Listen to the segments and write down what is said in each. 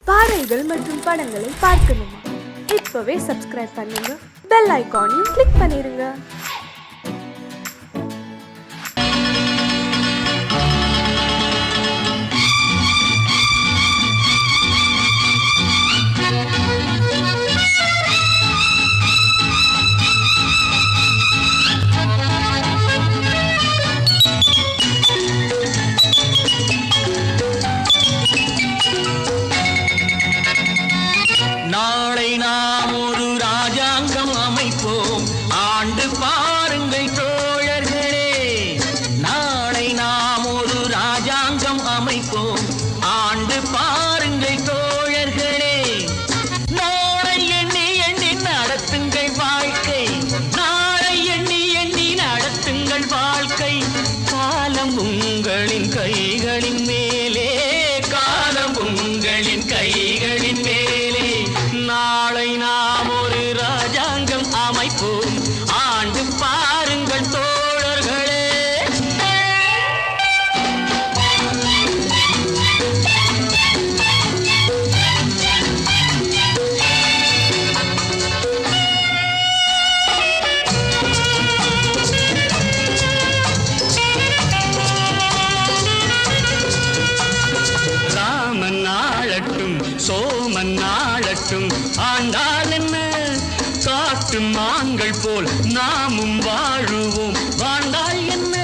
பாடல்கள் மற்றும் படங்களை பார்க்கணுமா? இப்பவே சப்ஸ்கிரைப் பண்ணுங்க, பெல் ஐகானையும் கிளிக் பண்ணிருங்க. நாளை நாம் ஒரு ராஜாங்கம் அமைப்போம், ஆண்டு பாருங்கள் தோழர்களே. நாளை நாம் ஒரு ராஜாங்கம் அமைப்போம், ஆண்டு பாருங்கள் தோழர்களே. நாளை எண்ணி எண்ணி நடத்துங்கள் வாழ்க்கை, நாளை எண்ணி எண்ணி நடத்துங்கள் வாழ்க்கை. காலம் உங்களின் கைகளின் மேலே, காலம் உங்களின் கைகளின் மேலே. நாளை நாம் ஒரு ராஜாங்கம் அமைப்போம், ஆண்டு பாருங்கள் தோழர்களே. ராமன் ஆளட்டும், சோமன் ஆளட்டும், ஆண்டால் என்ன? காட்டு மான்கள் போல் நாமும் வாழுவோம், வாழ்ந்தால் என்ன?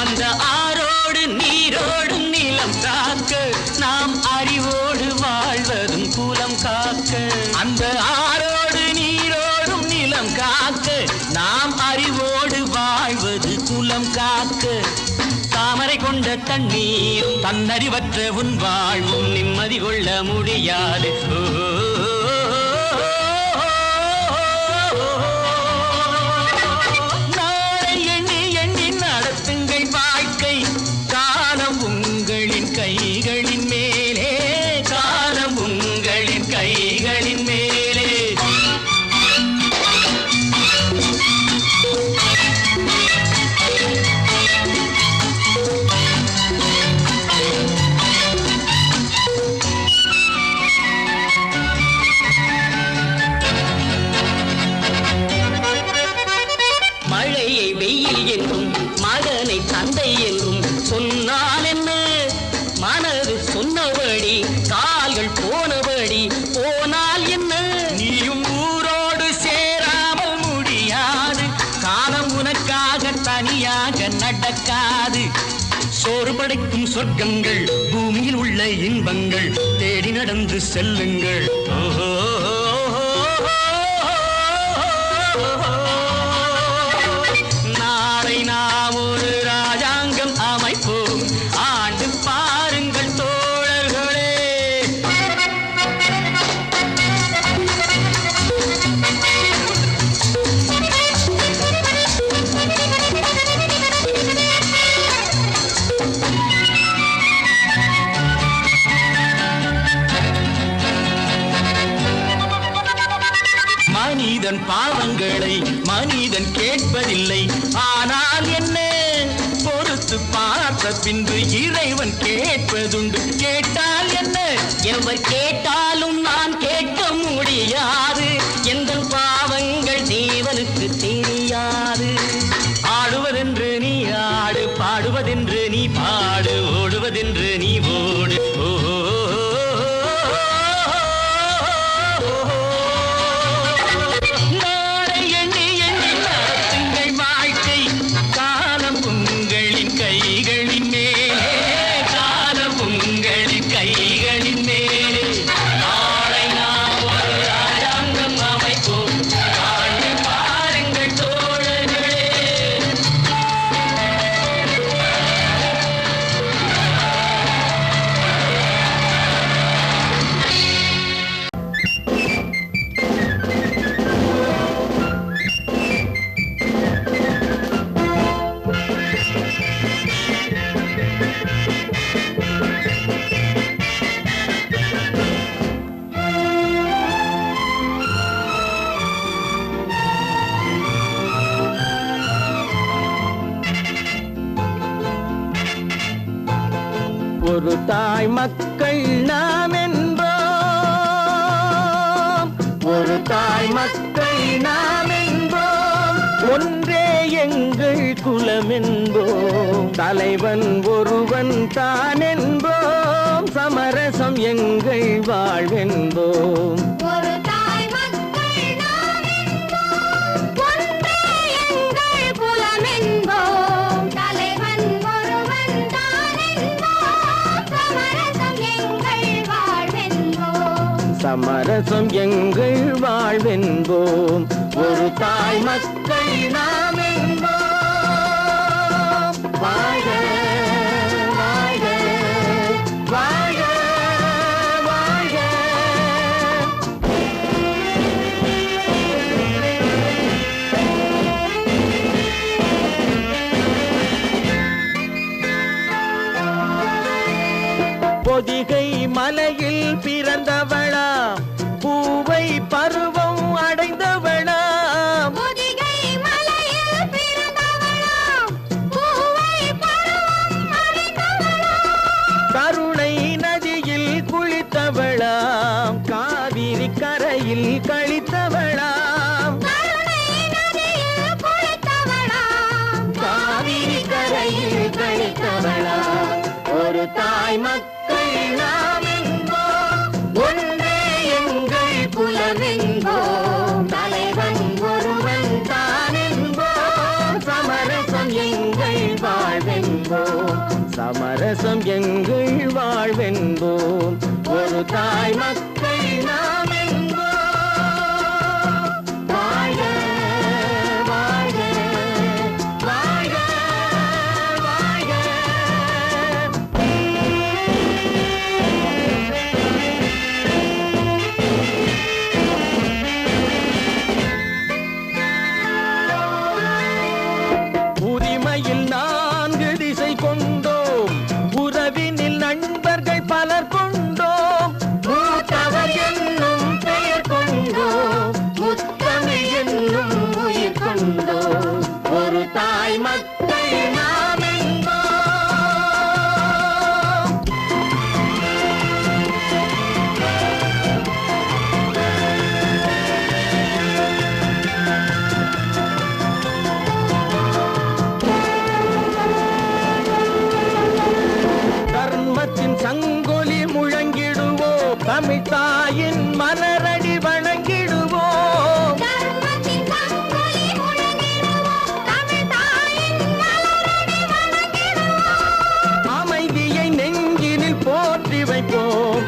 அந்த ஆரோடு நீரோடு நிலம் காக்க, நாம் அறிவோடு வாழ்வதும் குலம் காக்க. அந்த ஆரோடு நீரோடும் நிலம் காக்க, நாம் அறிவோடு வாழ்வது குலம் காக்க. தாமரை கொண்ட தண்ணீரும் தன்னறிவற்ற உன் வாழ்வும் நிம்மதி கொள்ள முடியாது. நாளை எண்ணி எண்ணி நடத்துங்கள் வாழ்க்கை, காலம் உங்களின் கைகளின் மேலே, காலம் உங்களின் கைகளின் மேலே. மழையை வெயில் என்றும் மகனை தந்தை என்றும் சொன்னால் என்ன? மனது சொன்னபடி கால்கள் போனபடி போனால் என்ன? நீயும் ஊரோடு சேராமல் முடியாது, காலம் உனக்காக தனியாக நடக்காது. சோறு படைக்கும் சொர்க்கங்கள், பூமியில் உள்ள இன்பங்கள் தேடி நடந்து செல்லுங்கள். நாளை நாம் ஒரு ராஜாங்கம் அமைப்போம், ஆண்டு பாருங்கள் தோழர்களே. மனிதன் பாவங்களை மனிதன் கேட்பதில்லை, ஆனால் என்ன? பொறுத்து பார்த்த பின்பு இறைவன் கேட்பதுண்டு. கேட்டால் என்ன? எவர் கேட்டாலும் நான் கேட்க முடியாது, எந்த பாவங்கள் தேவனுக்கு தெரியாது. ஆடுவதென்று நீ ஆடு, பாடுவதென்று நீ பாடு, ஓடுவதென்று நீ ஓடு. நாளை எண்ணி எண்ணி நடத்துங்கள் வாழ்க்கை, காலம் உங்களின் கைகளின் மேலே, காலம் உங்களின் கைகளின் மேலே. நாளை நாம் ஒரு ராஜாங்கம் அமைப்போம், ஆண்டு பாருங்கள் தோழர்களே. ஒரு தாய் மக்கள் நாம் என்போம், மக்கள் நாம் என்போம், ஒன்றே எங்கள் குலம் என்போம், தலைவன் ஒருவன் தான் என்போம், சமரசம் எங்கள் வாழ்வென்போம். ஒரு தாய் மக்கள் நாம் என்போம், ஒன்றே எங்கள் குலம் என்போம், தலைவன் ஒருவன் தான் என்போம், சமரசம் எங்கள் வாழ்வென்போம். சமரசம் எங்கள் வாழ்வென்போம், ஒரு தாய் மக்கள் நாம் என்போம். வாழ்க வாழ்க வாழ்க வாழ்க. பொதிகை மலையில் பிறந்தவளா, பூவை பருவம் அடைந்தவளா, பொதிகை மலையில் பிறந்தவளாம், பூவை பருவம் அடைந்தவளாம். கருணை நதியில் குளித்தவளாம், காவிரி கரையில் கழித்தவளாம், கருணை நதியில் குளித்தவளாம், காவிரி கரையில் கழித்தவளாம். ஒரு தாய் மக்கள் நாம் என்போம், ஒன்றே எங்கள் குலம் என்போம், தலைவன் ஒருவன் தான் என்போம், சமரசம் எங்கள் வாழ்வென்போம், சமரசம் எங்கள் வாழ்வென்போம், ஒரு தாய் மக்கள் நாம் என்போம். வாழ்க வாழ்க வாழ்க வாழ்க. உரிமையில் 4 திசை கொண்டோம், உறவினில் நண்பர்கள் பலர் கொண்டோம், மூத்தவர் என்னும் பெயர் கொண்டோம், முத்தமிழ் என்னும் உயிர் கொண்டோம், ஒரு தாய் மக்கள் நாம் என்போம். தர்மத்தின் சங்கொலி முழங்கிடுவோம், தமிழ் தாயின் மலரடி வணங்கிடுவோம், தர்மத்தின் சங்கொலி முழங்கிடுவோம், தமிழ் தாயின் மலரடி வணங்கிடுவோம். அமைதியை நெஞ்சினில் போற்றி வைப்போம்,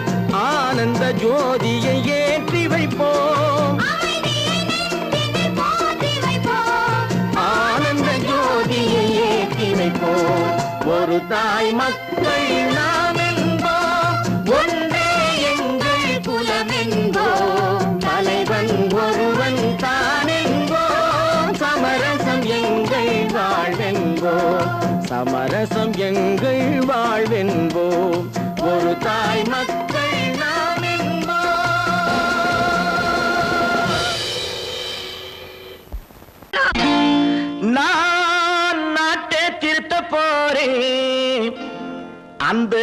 ஆனந்த ஜோதியை ஏற்றி வைப்போம், அமைதியை நெஞ்சினில் போற்றி வைப்போம், ஆனந்த ஜோதியை ஏற்றி வைப்போம், ஒரு தாய் மக்கள் நாம் என்போம், ஒன்றே எங்கள் குலம் என்போம், தலைவன் ஒருவன் தான் என்போம், சமரசம் எங்கள் வாழ்வென்போம், சமரசம் எங்கள் வாழ்வென்போம், ஒரு தாய் மக்கள் நாம் என்போம். நான் நாட்டை திருத்த போறேன், அந்த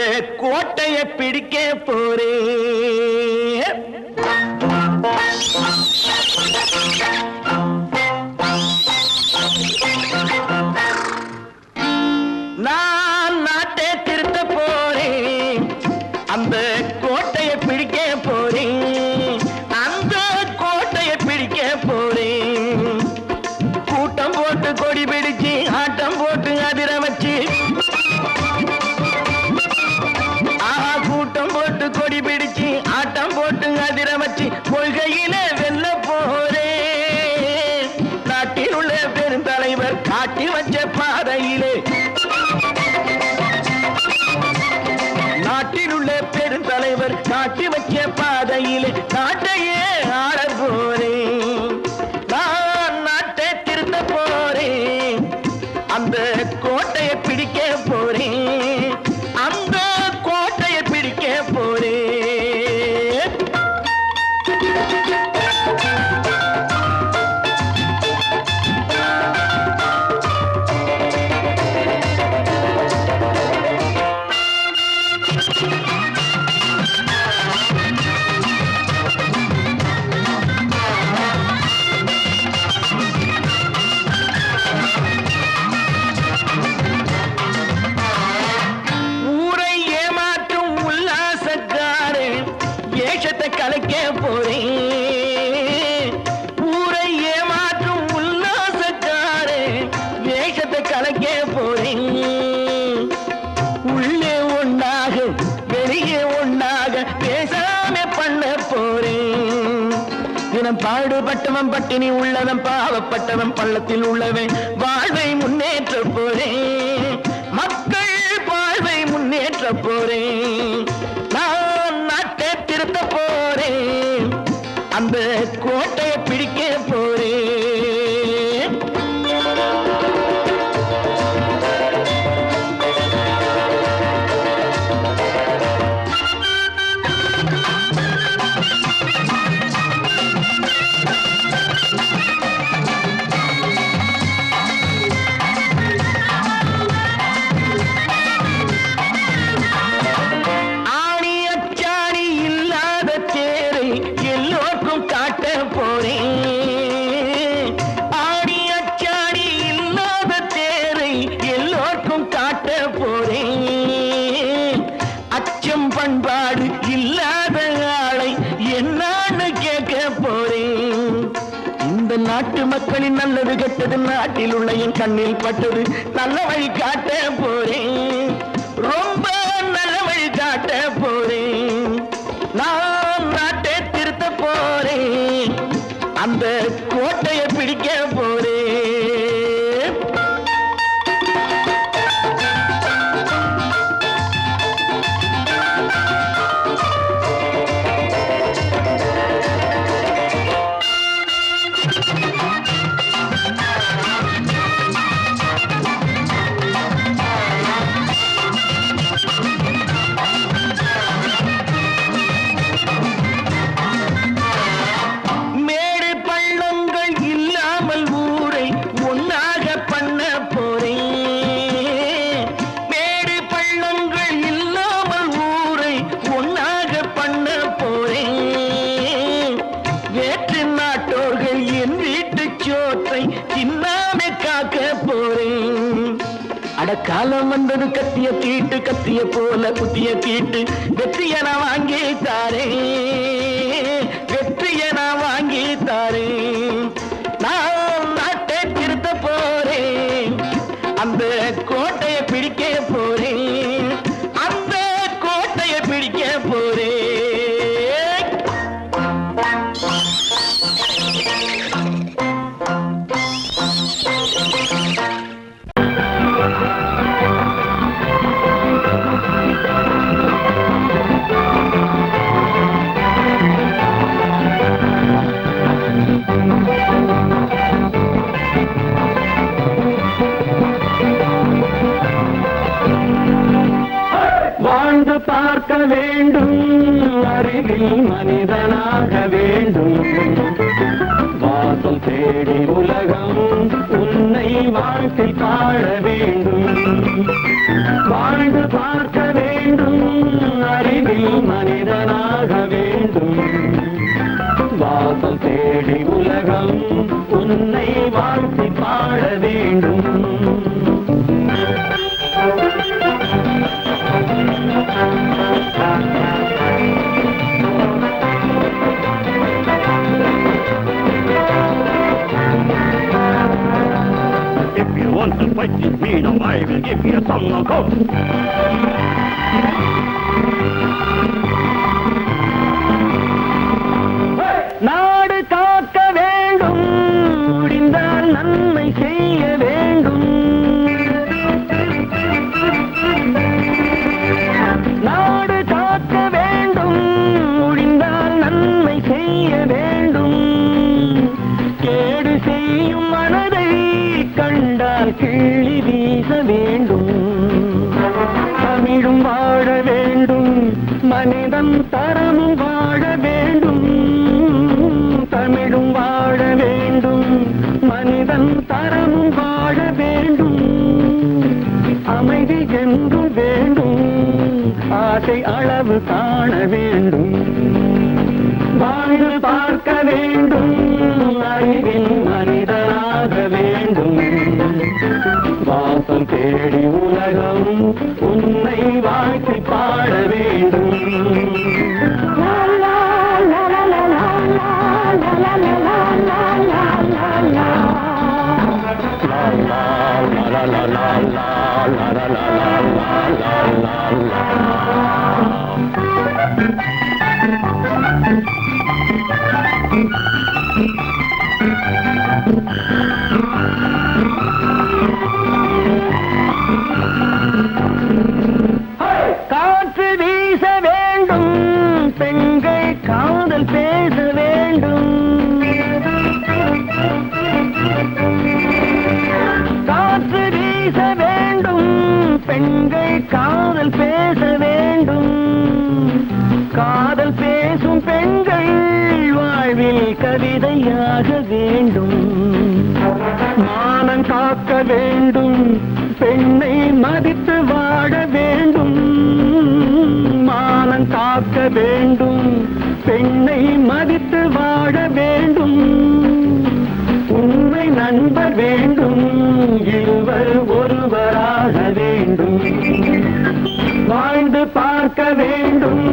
கோட்டையை பிடிக்க போறேன். நான் நாட்டை திருத்த போறேன், அந்த கோட்டையை பிடிக்க போறேன், அந்த கோட்டையை பிடிக்க போறேன். கூட்டம் போட்டு கொடி பிடிச்சு ஆட்டம் போட்டு அதிர வச்சு, கூட்டம் போட்டு கொடி பிடிச்சு ஆட்டம் போட்டு அதிர வச்சு, கொள்கையில வெல்ல போறேன். நாட்டில் உள்ள பெருந்தலைவர் காட்டி வச்ச பாதையிலே, நாட்டில் உள்ள பெருந்தலைவர் காட்டி வச்ச பாதையிலே நாட்டையே ஆள போறேன். நான் நாட்டை திருத்த போறேன், அந்த கோட்டையை பிடிக்க போறேன், அந்த கோட்டையை பிடிக்க போறேன். கலைக்க போறேன். ஊரை ஏமாற்றும் உல்லாசக்காரே வேஷத்தை கலைக்க போறேன். உள்ளே ஒண்ணாக வெளியே ஒண்ணாக பேசாம பண்ண போறேன். தினம் பாடுபட்டவன் பட்டினி உள்ளவன் பாவப்பட்டவன் பள்ளத்தில் உள்ளவன் வாழ்வை முன்னேற்ற போறேன். மக்கள் வாழ்வை முன்னேற்ற போறேன். நான் நாட்டை திருத்த போறேன். அந்த கோட்டையை பிடிக்க போறேன். ஆணி அச்சாணி இல்லாத தேரை எல்லோருக்கும் காட்ட போறேன். ஆணி அச்சாணி இல்லாத தேரை எல்லோருக்கும் காட்ட போறேன். அச்சம் பண்பாடு இல்லாத ஆளை என்னான்னு கேட்க போறேன். இந்த நாட்டு மக்களின் நல்லது கெட்டது நாட்டில் உள்ள என் கண்ணில் பட்டது நல்ல வழி காட்ட போறேன். ரொம்ப நல்ல வழி காட்ட போறேன். நான் நாட்டை திருத்த போறேன். அந்த கோட்டையை பிடிக்க போறேன். மேடு பள்ளங்கள் இல்லாமல் ஊரை ஒன்னாக பண்ண போறேன். மேடு பள்ளங்கள் இல்லாமல் ஊரை ஒன்னாக பண்ண போறேன். வேற்று நாட்டோர்கள் என் வீட்டு சோற்றை தின்னாமே காக்க போறேன். அடக்காலம் வந்தது கத்திய தீட்டு கத்திய போல குத்திய தீட்டு வெற்றிய நான் வாங்கி தாரேன். வெற்றிய நான் வாங்கி தாரேன். நான் நாட்டை திருத்த போறேன். அந்த கோட்டையை பிடிக்க போறேன். அந்த கோட்டையை பிடிக்க போறேன். வாழ்ந்து பார்க்க வேண்டும். அறிவில் மனிதனாக வேண்டும். வாசம் தேடி உலகம் உன்னை வாழ்க்கை பாட வேண்டும். வாழ்ந்து பார்க்க வேண்டும். அறிவில் மனிதனாக வேண்டும். வாசம் தேடி உலகம் உன்னை வாழ்க்கை பாட வேண்டும். If you want to fight this mean, I will give you some knockout. நாடு காக்க வேண்டும். முடிந்தால் நன்மை செய்ய வேண்டும். நாடு காக்க வேண்டும். முடிந்தால் நன்மை செய்ய வேண்டும். கேடு செய்யும் மனதை கண்டால் கிள்ளி வீச வேண்டும். தமிழும் வாழ வேண்டும். மனிதன் தரமும் வாழ வேண்டும். தமிழும் வாழ வேண்டும். மனிதன் தரமும் வாழ வேண்டும். அமைதி என்று வேண்டும். ஆசை அளவு காண வேண்டும். வாழ்ந்து பார்க்க வேண்டும். அறிவின் மனிதனாக வேண்டும். வாசம் தேடி உலகம் உன்னை வாழ்க்கை பாட வேண்டும். லா, லா, லா, லா. காற்று வீச வேண்டும், பெண்கள் காதல் பேச வேண்டும். காற்று வீச வேண்டும், பெண்கள் காதல் பேச வேண்டும். காதல் பேசும் பெண்கள் வாழ்வில் கவிதையாக வேண்டும். மானம் காக்க வேண்டும், பெண்ணை மதித்து வாழ வேண்டும். மானம் காக்க வேண்டும், பெண்ணை மதித்து வாழ வேண்டும். உண்மை நண்பர் வேண்டும், இருவர் ஒருவராக வேண்டும். வாழ்ந்து பார்க்க வேண்டும்,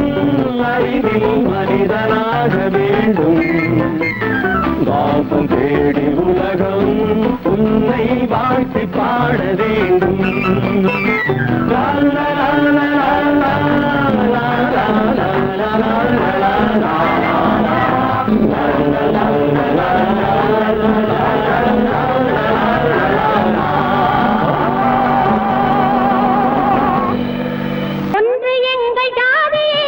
அறிவில் மனிதனாக வேண்டும். வாசம் தேடி உலகம் உன்னை வாழ்த்தி பாட வேண்டும். லா லா லா லா லா லா லா லா லா லா லா. ஒன்று எங்கள் ஜாதியே,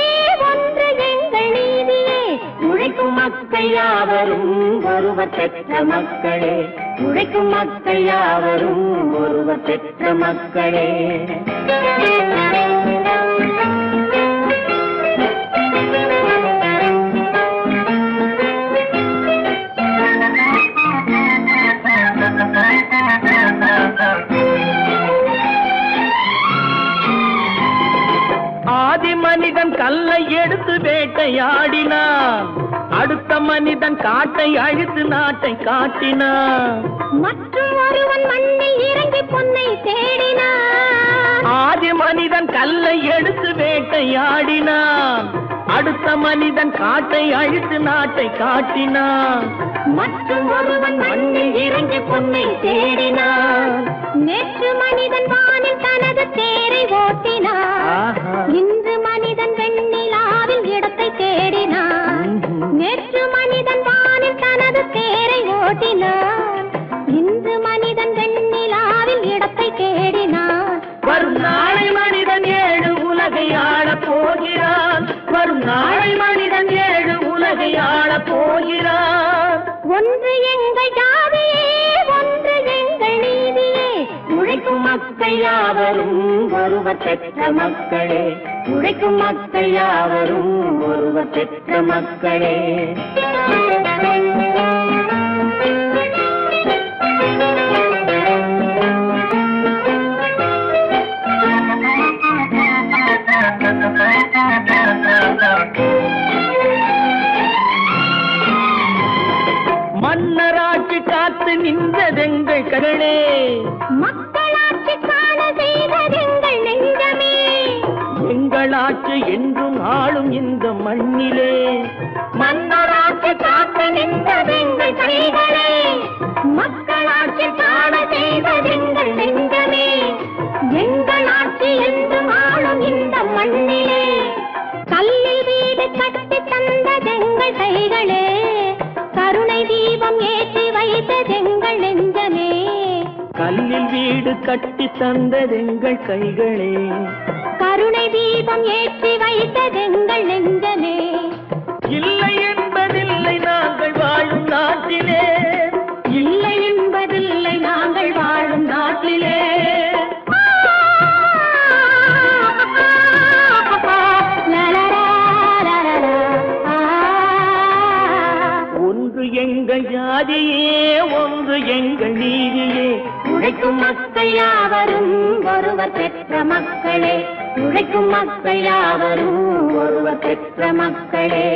ஒன்று எங்கள் நீதியே. உழைக்கும் மக்கள் யாவரும் ஒருவர் பெற்ற மக்களே. உழைக்கும் மக்கள் யாவரும் ஒருவர் பெற்ற மக்களே. ஆதி மனிதன் கல்லை எடுத்து வேட்டையாடினான், அடுத்த மனிதன் காட்டை அழித்து நாட்டை காட்டினான். மற்றும் ஒருவன் மண்ணில் இறங்கி பொன்னை தேடினான். ஆதி மனிதன் கல்லை எடுத்து வேட்டையாடினான், அடுத்த மனிதன் காட்டை அழித்து நாட்டை காட்டினான். மற்றும் ஒருவன் மண்ணில் இறங்கி பொன்னை தேடினான். நேற்று மனிதன் வானில் தனது தேரை ஓட்டினான். இன்று மனிதன் வெண்ணிலாவில் இடத்தை தேடினான். நேற்று மனிதன் வானில் தனது தேரை ஓட்டினான். இன்று மனிதன் வெண்ணிலாவில் இடத்தை தேடினான். வரும் நாளை மனிதன் 7 உலகை ஆளப் போகிறான். வரும் நாளை மனிதன் 7 உலகை ஆளப் போகிறான். ஒன்று எங்கள் ஜாதியே, ஒன்று எங்கள் நீதியே. உழைக்கும் மக்கள் யாவரும் ஒருவர் பெற்ற மக்களே. உழைக்கும் மக்கள் யாவரும் ஒருவர் பெற்ற மக்களே. மன்னராட்சி காத்து நின்றதெங்கள் கரளே. மக்களாட்சி காண செய்வதெங்கள் நெஞ்சமே. எங்களாட்சி என்றும் ஆளும் இந்த மண்ணிலே. மன்னராட்சி காத்து நின்றதெங்கள் கைகளே. மக்களாட்சி காண செய்வதெங்கள் நெஞ்சமே. எங்களாட்சி என்றும் ஆளும் இந்த மண்ணிலே. கல்லில் வீடு கட்டி தந்ததெங்கள் கைகளே. கருணை தீபம் ஏற்றி வைத்ததெங்கள் நெஞ்சமே. கல்லில் வீடு கட்டி தந்ததெங்கள் கைகளே. கருணை தீபம் ஏற்றி வைத்ததெங்கள் நெஞ்சமே. இல்லை என்பதில்லை நாங்கள் வாழும் நாட்டிலே. இல்லை என்பதில்லை நாங்கள் வாழும் நாட்டிலே. ஒன்று எங்கள் ஜாதியே, ஒன்று எங்கள் நீதியே. உழைக்கும் மக்கள் யாவரும் ஒருவர் பெற்ற மக்களே. உழைக்கும் மக்கள் யாவரும் ஒருவர் பெற்ற மக்களே.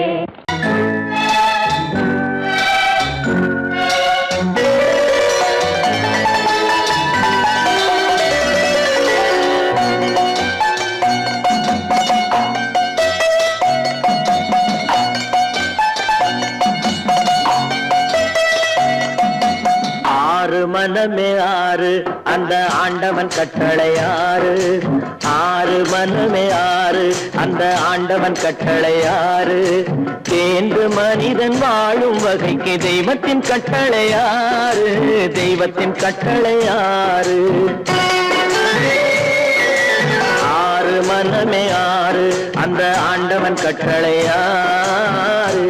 மனமே ஆறு அந்த ஆண்டவன் கட்டளை ஆறு ஆறு மனமே ஆறு அந்த ஆண்டவன் கட்டளை ஆறு தேர்ந்து மனிதன் வாழும் வகைக்கு தெய்வத்தின் கட்டளை ஆறு தெய்வத்தின் கட்டளை ஆறு ஆறு மனமே ஆறு அந்த ஆண்டவன் கட்டளை ஆறு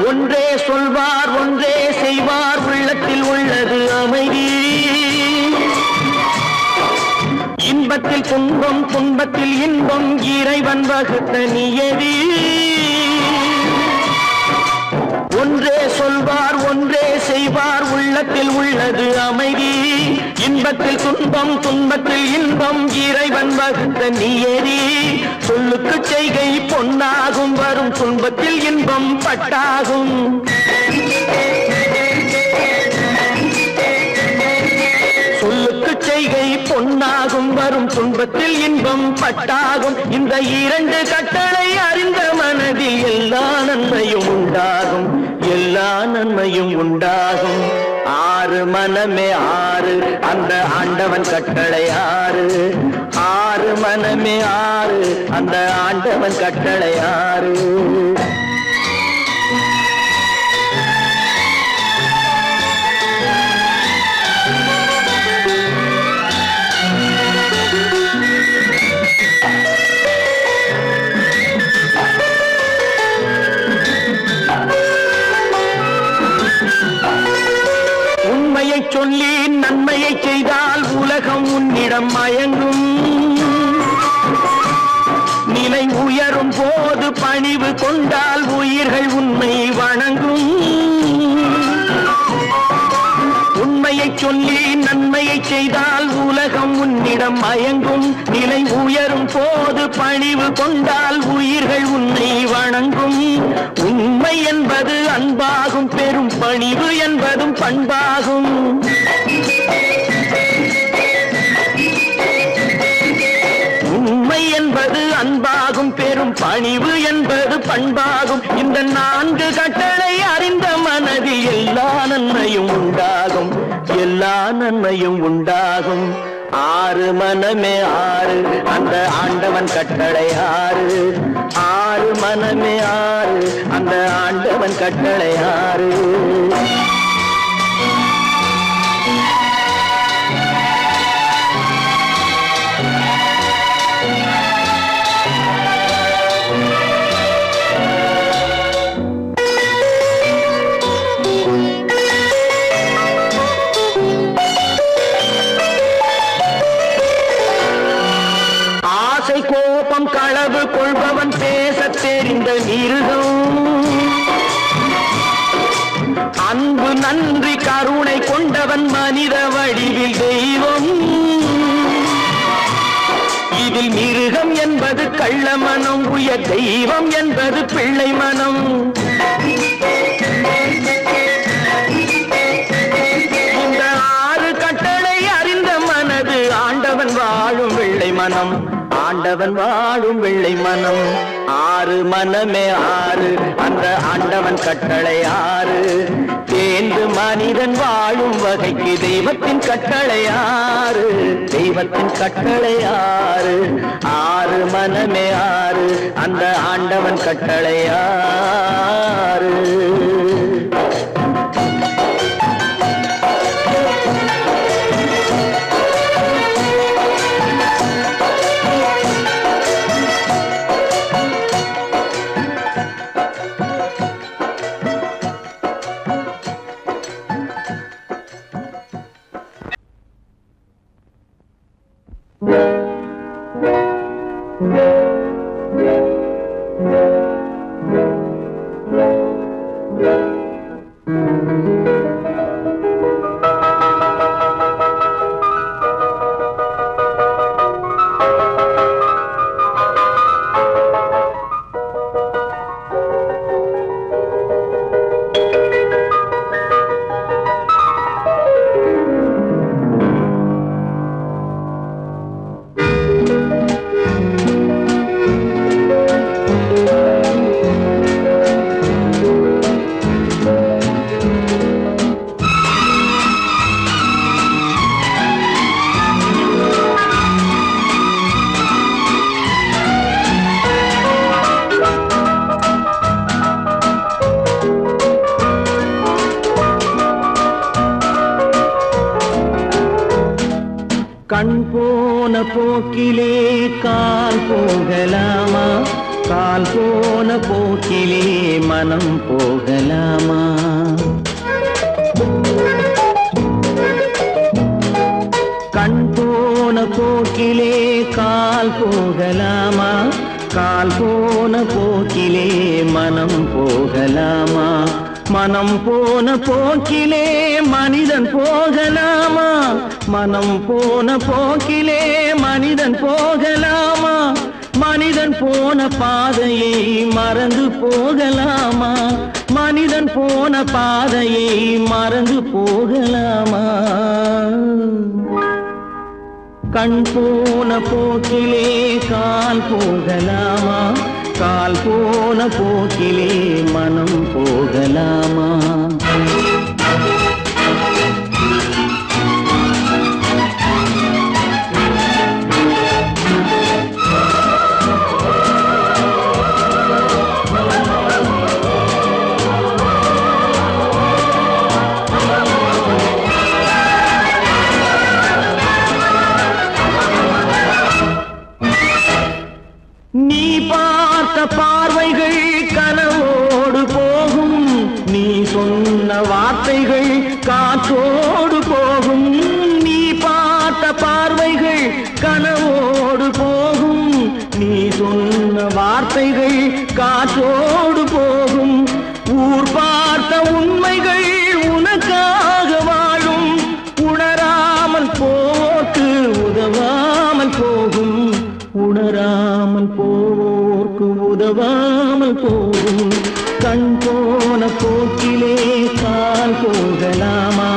ஒன்றே சொல்வார் ஒன்றே செய்வார் உள்ளத்தில் உள்ளது அமைதி இன்பத்தில் துன்பம் துன்பத்தில் இன்பம் இறைவன் வகுத்த நியதி ஒன்றே சொல்வார் ஒன்றே செய்வார் உள்ளத்தில் உள்ளது அமைதி இன்பத்தில் துன்பம் துன்பத்தில் இன்பம் இறைவன் வகுத்த நியதி சொல்லுக்கு செய்கை பொன்னாகும் வரும் துன்பத்தில் இன்பம் பட்டாகும் சொல்லுக்கு செய்கை பொன்னாகும் வரும் துன்பத்தில் இன்பம் பட்டாகும் இந்த இரண்டு கட்டளை அறிந்த மனதில் எல்லா நன்மையும் உண்டாகும் எல்லா நன்மையும் உண்டாகும் ஆறு மனமே ஆறு அந்த ஆண்டவன் கட்டளை ஆறு ஆறு மனமே ஆறு அந்த ஆண்டவன் கட்டளை ஆறு உண்மையை சொல்லி நன்மையை செய்தால் உலகம் உன்னிடம் மயங்கும் நிலை உயரும் போது பணிவு கொண்டால் உயிர்கள் உன்னை வணங்கும் உண்மையை சொல்லி நன்மையை செய்தால் உலகம் உன்னிடம் மயங்கும் நிலை உயரும் போது பணிவு கொண்டால் உயிர்கள் உன்னை வணங்கும் உண்மை என்பது அன்பாகும் பெரும் பணிவு என்பதும் பண்பாகும் உண்மை என்பது அன்பாகும் பெரும் பணிவு என்பது பண்பாகும் இந்த நான்கு கட்டளை அறிந்த மனதில் எல்லா நன்மையும் உண்டாகும் எல்லா நன்மையும் உண்டாகும் ஆறு மனமே ஆறு அந்த ஆண்டவன் கட்டளை ஆறு ஆறு மனமே ஆறு அந்த ஆண்டவன் கட்டளை ஆறு கோபம் களவு கொள்பவன் பேச தெரிந்த மிருகம் அன்பு நன்றி கருணை கொண்டவன் மனித வடிவில் தெய்வம் இதில் மிருகம் என்பது கள்ள மனம் உயர் தெய்வம் என்பது பிள்ளை மனம் இந்த ஆறு கட்டளை அறிந்த மனது ஆண்டவன் வாழும் வெள்ளை மனம் ஆண்டவன் வாழும் வெள்ளை மனம் ஆறு மனமே ஆறு அந்த ஆண்டவன் கட்டளை ஆறு தேர்ந்து மனிதன் வாழும் வகைக்கு தெய்வத்தின் கட்டளை ஆறு தெய்வத்தின் கட்டளை ஆறு ஆறு மனமே ஆறு அந்த ஆண்டவன் கட்டளை ஆறு போன போக்கிலே கால் போகலாமா, கால் போன போக்கிலே மனம் போகலாமா? கண் போன போக்கிலே கால் போகலாமா, கால் போன போக்கிலே மனம் போகலாமா? மனம் போன போக்கிலே மனிதன் போகலாமா, மனம் போன போக்கிலே மனிதன் போகலாமா? மனிதன் போன பாதையை மறந்து போகலாமா, மனிதன் போன பாதையை மறந்து போகலாமா? கண் போன போக்கிலே கால் போகலாமா, கால் போன போக்கிலே மனம் போகலாமா? நீ பார்த்த பார்வைகள் கனவோடு போகும், நீ சொன்ன வார்த்தைகள் காற்றோடு போகும். நீ பார்த்த பார்வைகள் கனவோடு போகும், நீ சொன்ன வார்த்தைகள் காற்றோடு போகும். ஊர் பார்த்த உண்மைகள் உனக்காக வாழும், உணராமல் போக்கு உதவாமல் போகும், உணராமல் போர்க்கு உதவாமல் போகும். கண் போன போக்கிலே கால் போகலாமா,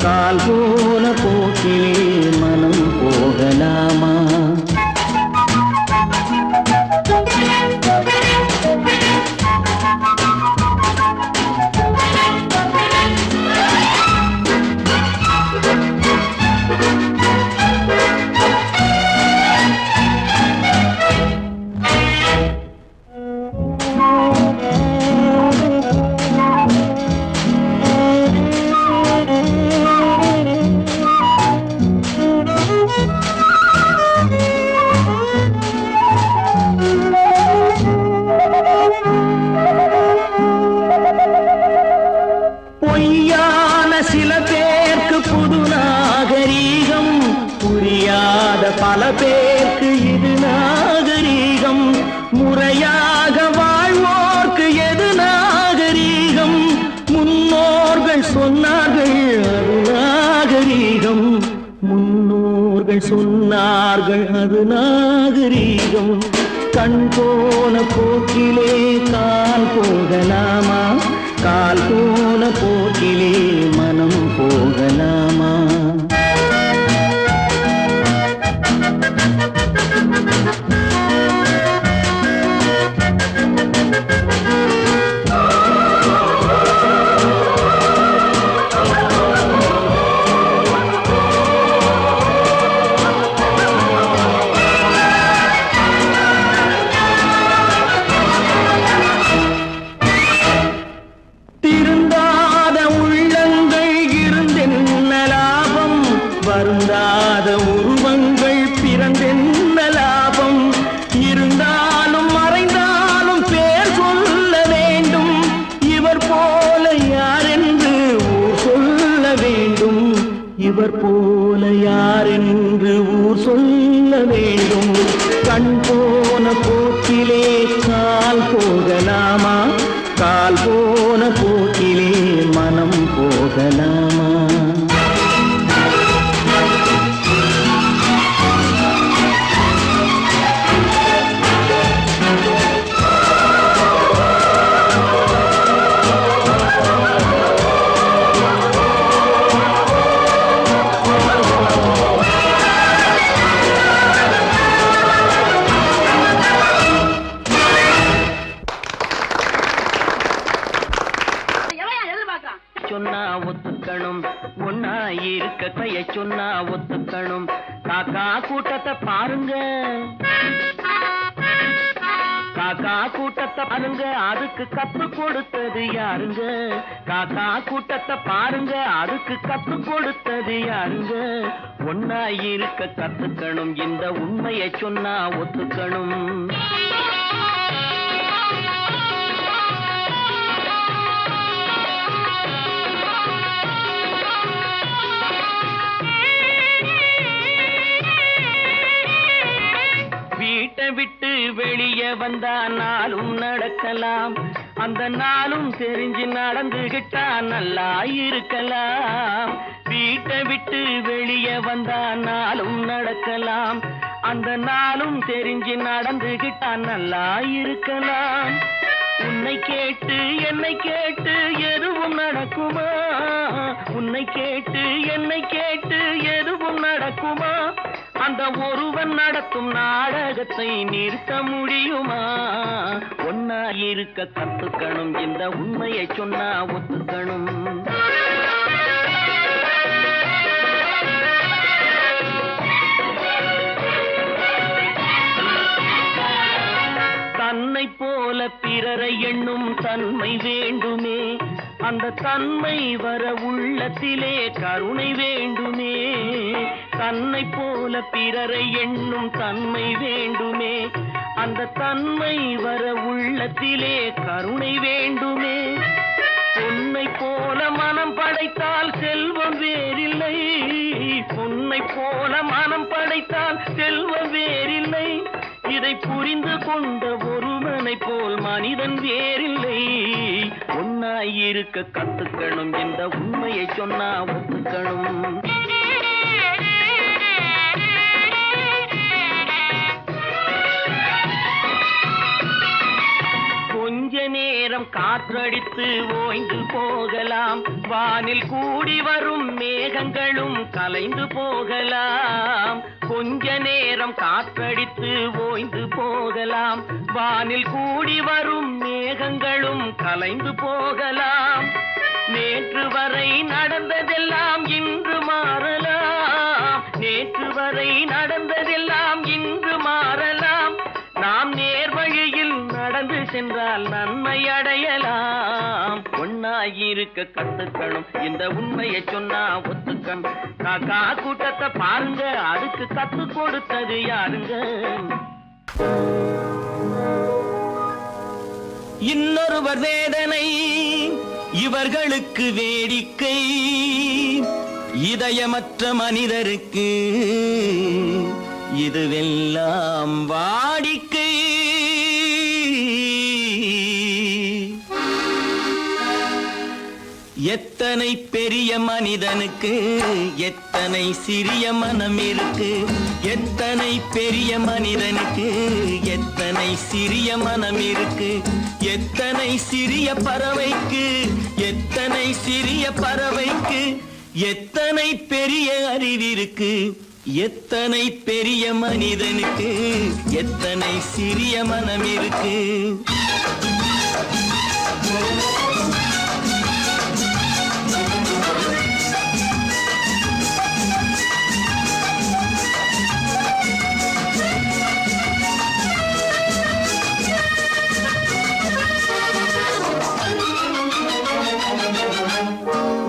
கால் போன போக்கிலே மனம் போகலாமா? பொய்யான சில பேருக்கு புது நாகரீகம், புரியாத பல பேருக்கு இது நாகரீகம். முறையாக வாழ்வோர்க்கு எது நாகரீகம்? முன்னோர்கள் சொன்னார்கள் அது நாகரீகம், முன்னோர்கள் சொன்னார்கள் அது நாகரீகம். கண் போன போக்கிலே கால் போகலாமா, கால் போன போக்கிலே மனம் போகலாமா? திருந்தாத உள்ளங்கள் இருந்தென்ன லாபம், வருந்தாத உருவங்கள் பிறந்தென்ன லாபம்? இருந்தாலும் மறைந்தாலும் பேர் சொல்ல வேண்டும், இவர் போல யாரென்று ஊர் சொல்ல வேண்டும், இவர் போல யாரென்று ஊர் சொல்ல வேண்டும். கண் போன போக்கிலே கால் போகலாமா, கால் போன போக்கிலே மனம் போகலாமா? சொன்னா ஒத்துக்கணும், ஒன்னா இருக்க கைய சொன்னா ஒத்துக்கணும். காக்கா கூட்டத்தை பாருங்க, காக்கா கூட்டத்தை பாருங்க, அதுக்கு கத்து கொடுத்தது யாருங்க? காக்கா கூட்டத்தை பாருங்க, அதுக்கு கத்து கொடுத்தது யாருங்க? ஒன்னாயிருக்க கத்துக்கணும், இந்த உண்மையை சொன்னா ஒத்துக்கணும். வீட்டை விட்டு வெளியே வந்தா நாளும் நடக்கலாம், அந்த நாளும் தெரிஞ்சு நடந்துகிட்டா நல்லா இருக்கலாம். வீட்டை விட்டு வெளியே வந்தா நாளும் நடக்கலாம், அந்த நாளும் தெரிஞ்சு நடந்துகிட்டா நல்லா இருக்கலாம். உன்னை கேட்டு என்னை கேட்டு எதுவும் நடக்குமா? உன்னை கேட்டு என்னை கேட்டு எதுவும் நடக்குமா? அந்த ஒருவன் நடத்தும் நாடகத்தை நிறுத்த முடியுமா? ஒன்னா இருக்க கத்துக்கணும், இந்த உண்மையை சொன்னா ஒத்துக்கணும். தன்னை போல பிறரை எண்ணும் தன்மை வேண்டுமே, அந்த தன்மை வர உள்ளத்திலே கருணை வேண்டுமே. தன்னை போல பிறரை எண்ணும் தன்மை வேண்டுமே, அந்த தன்மை வர உள்ளத்திலே கருணை வேண்டுமே. பொன்னை போல மனம் படைத்தால் செல்வம் வேறில்லை, பொன்னை போல மனம் படைத்தால் செல்வம் வேறில்லை. இதை புரிந்து கொண்ட ஒருவனை போல் மனிதன் வேறில்லை. ஒன்னாயிருக்க கத்துக்கணும், இந்த உண்மையை சொன்னா ஒத்துக்கணும். கொஞ்ச நேரம் காற்றடித்து ஓய்ந்து போகலாம், வானில் கூடி வரும் மேகங்களும் கலைந்து போகலாம். கொஞ்ச நேரம் காற்றடித்து ஓய்ந்து போகலாம், வானில் கூடி வரும் மேகங்களும் கலைந்து போகலாம். நேற்று வரை நடந்ததெல்லாம் இன்று மாறலாம், நேற்று வரை நடந்ததெல்லாம் இன்று மாறலாம். நாம் நேர்வழியில் நடந்து சென்றால் நன்மை அடையலாம். ஒன்னாயிருக்க கத்துக்கணும், இந்த உண்மையை சொன்னா ஒத்துக்கணும். காக்கா கூட்டத்தை பாருங்க, அதுக்கு கத்து கொடுத்தது யாருங்க? இன்னொருவர் வேதனை இவர்களுக்கு வேடிக்கை, இதயமற்ற மனிதருக்கு இதுவெல்லாம் வாடிக்கை. எத்தனை பெரிய மனிதனுக்கு எத்தனை சிறிய மனம் இருக்கு, எத்தனை பெரிய மனிதனுக்கு எத்தனை சிறிய மனம் இருக்கு. எத்தனை சிறிய பறவைக்கு எத்தனை சிறிய பறவைக்கு எத்தனை பெரிய அறிவிருக்கு. எத்தனை பெரிய மனிதனுக்கு எத்தனை சிறிய மனம் இருக்கு.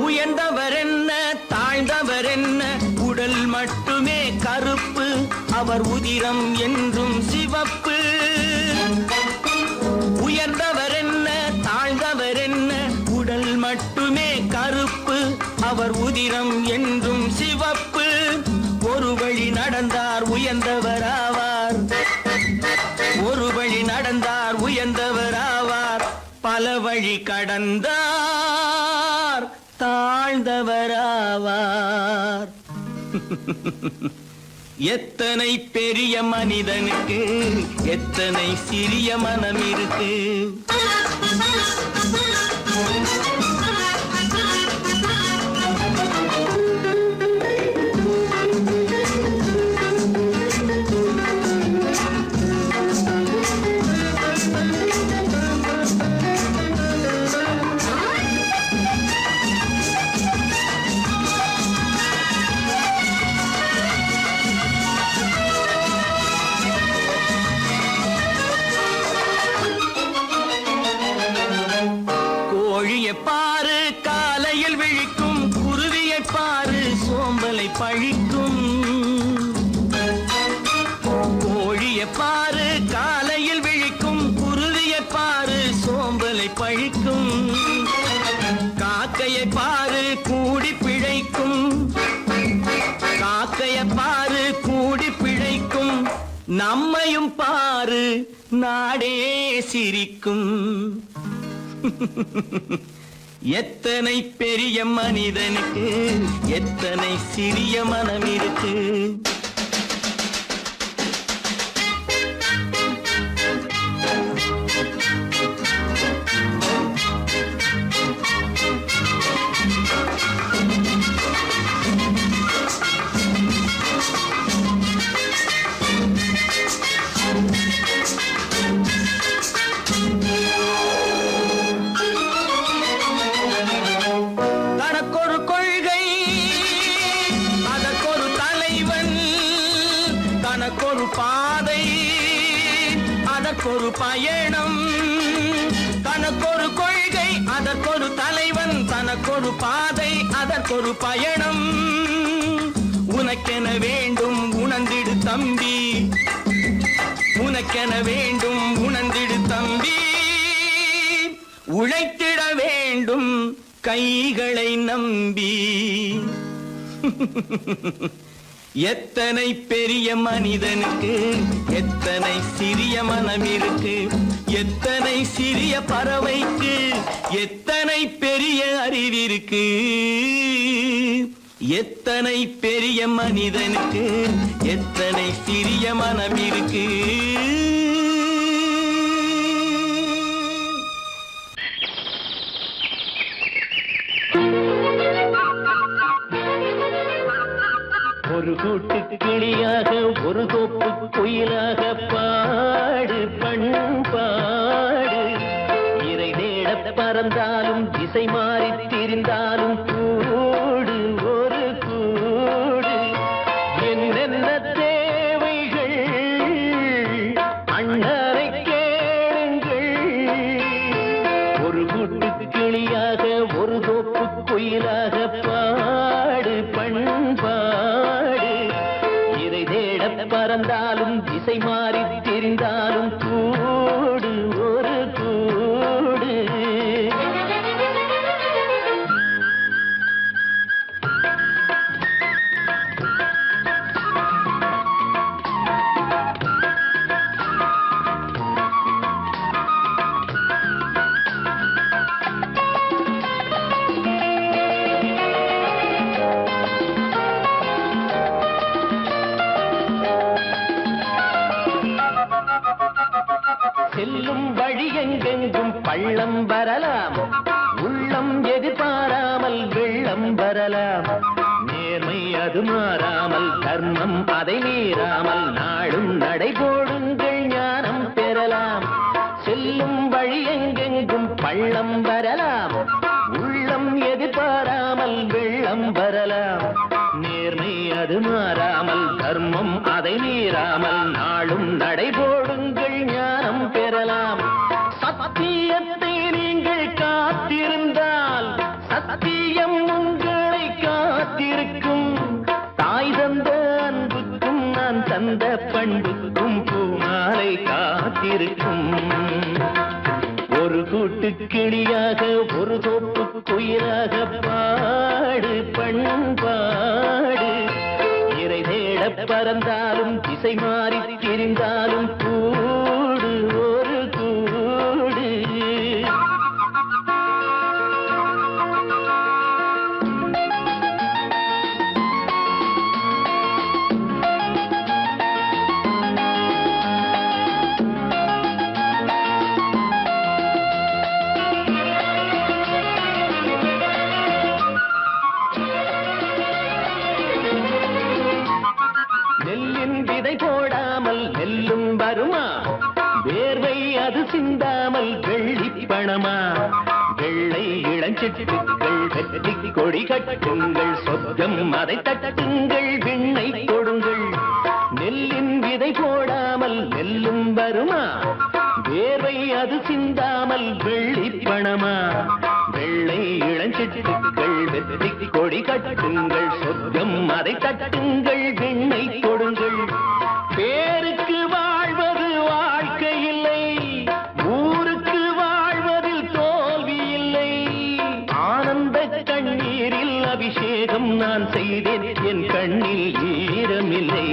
உயர்ந்தவர் என்ன தாழ்ந்தவர் என்ன, உடல் மட்டுமே கருப்பு, அவர் உதிரம் என்றும் சிவப்பு. உயர்ந்தவர் என்ன தாழ்ந்தவர் என்ன, உடல் மட்டுமே கருப்பு, அவர் உதிரம் என்றும் சிவப்பு. ஒரு வழி நடந்தார் உயர்ந்தவர் ஆவார், ஒரு வழி நடந்தார் உயர்ந்தவர் ஆவார். பல வழி கடந்தார் தாழ்ந்தவர் ஆவார். எத்தனை பெரிய மனிதனுக்கு எத்தனை சிறிய மனம் இருக்கு. கோழியை பாரு காலையில் விழிக்கும், குருவியை பாரு சோம்பலை பழிக்கும், காக்கையை பாரு கூடி பிழைக்கும், காக்கையை பாரு கூடி பிழைக்கும், நம்மையும் பாரு நாடே சிரிக்கும். எத்தனை பெரிய மனிதனுக்கு எத்தனை சிறிய மனம் இருக்கு. தனக்கொரு கொள்கை அதற்கொரு தலைவன், தனக்கொரு பாதை அதற்கொரு பயணம், தனக்கொரு கொள்கை அதற்கொரு தலைவன், தனக்கொரு பாதை அதற்கொரு பயணம். உனக்கென வேண்டும் உணர்ந்திடு தம்பி, உனக்கென வேண்டும் உணர்ந்திடு தம்பி, உழைத்திட வேண்டும் கைகளை நம்பி. எத்தனை பெரிய மனிதனுக்கு எத்தனை சிறிய மனம் இருக்கு, எத்தனை சிறிய பறவைக்கு எத்தனை பெரிய அறிவிருக்கு. எத்தனை பெரிய மனிதனுக்கு எத்தனை சிறிய மனம் இருக்கு. ஒரு கூட்டு கிளியாக ஒரு தோப்பு குயிலாக பாடு பண்பாடு, இறை தேட பறந்தாலும் திசை மாறி திரிந்தாலும் கூடு ஒரு கூடு. என்னென்ன தேவைகள் அண்ணரை கேளுங்கள். ஒரு கூட்டு கிளியாக ஒரு தோப்பு குயிலாக பாடு பண்பாடு, இறை தேட பறந்தாலும் திசை மாறி தெரிந்தாலும் கூடு ஒரு கூடு. செல்லும் வழி எங்கெங்கும் பள்ளம் வரலாம், உள்ளம் எதிர்பாராமல் வெள்ளம் வரலாம். நேர்மை அது மாறாமல் தர்மம் அதை மீறாமல் நாளும் நடைபோடுங்கள் ஞானம் பெறலாம். செல்லும் வழி எங்கெங்கும் பள்ளம் வரலாம், உள்ளம் எதிர்பாராமல் வெள்ளம் வரலாம். நேர்மை அது மாறாமல் தர்மம் அதை மீறாமல் நாளும் நடைபோடுங்கள் ஞானம் பெறலாம். சத்தியத்தை நீங்கள் காத்திருந்தால் சத்தியம் உங்களை காத்திருக்கும். தாய் தந்த அன்புக்கும் நான் தந்த பண்புக்கும் பூமாலை காத்திருக்கும். ஒரு கூட்டு கிளியாக ஒரு தோப்பு குயிலாக பாடு பண்பாடு, இறை தேட பறந்தாலும் திசை மாறி திரிந்தாலும் கூடு ஒரு கூடு. விதை போடாமல் நெல்லும் வருமா, வேர்வை அது சிந்தாமல் வெள்ளி பணமா. வெள்ளை இளஞ்சிட்டுக்கள் வெற்றி கொடி கட்டுங்கள், சொர்க்கம் அதை தட்டுங்கள் விண்ணை கொடுங்கள். நெல்லின் விதை போடாமல் நெல்லும் வருமா, வேர்வை அது சிந்தாமல் வெள்ளி பணமா. வெள்ளை இளஞ்சிட்டுக்கள் வெற்றி கொடி கட்டுங்கள், சொர்க்கம் அதை தட்டுங்கள் விண்ணை கொடுங்கள். பேருக்கு வாழ்வ என் கண்ணில் ஈரமில்லை.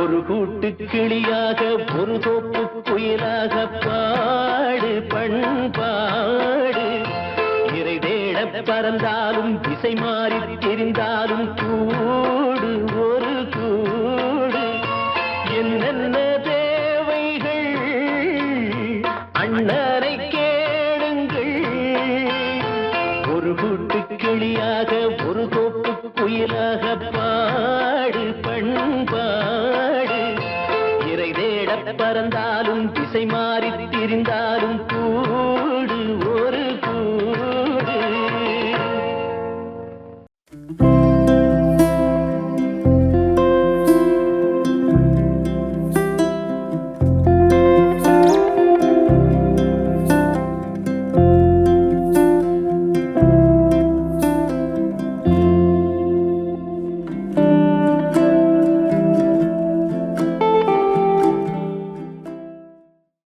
ஒரு கூட்டு கிளியாக ஒரு தோப்பு குயிலாக பாடு பண்பாடு. இறை தேட பறந்தாலும் திசை மாறி தெரிந்தாலும் கூடு ஒரு கூடு. என்னென்ன தேவைகள் அண்ணனை கேளுங்கள். ஒரு கூட்டு கிளியாக ஒரு தோப்பு குயிலாக பாடு பண்பாடு. இறை தேட பறந்தாலும் திசை மாறி திரிந்தாலும்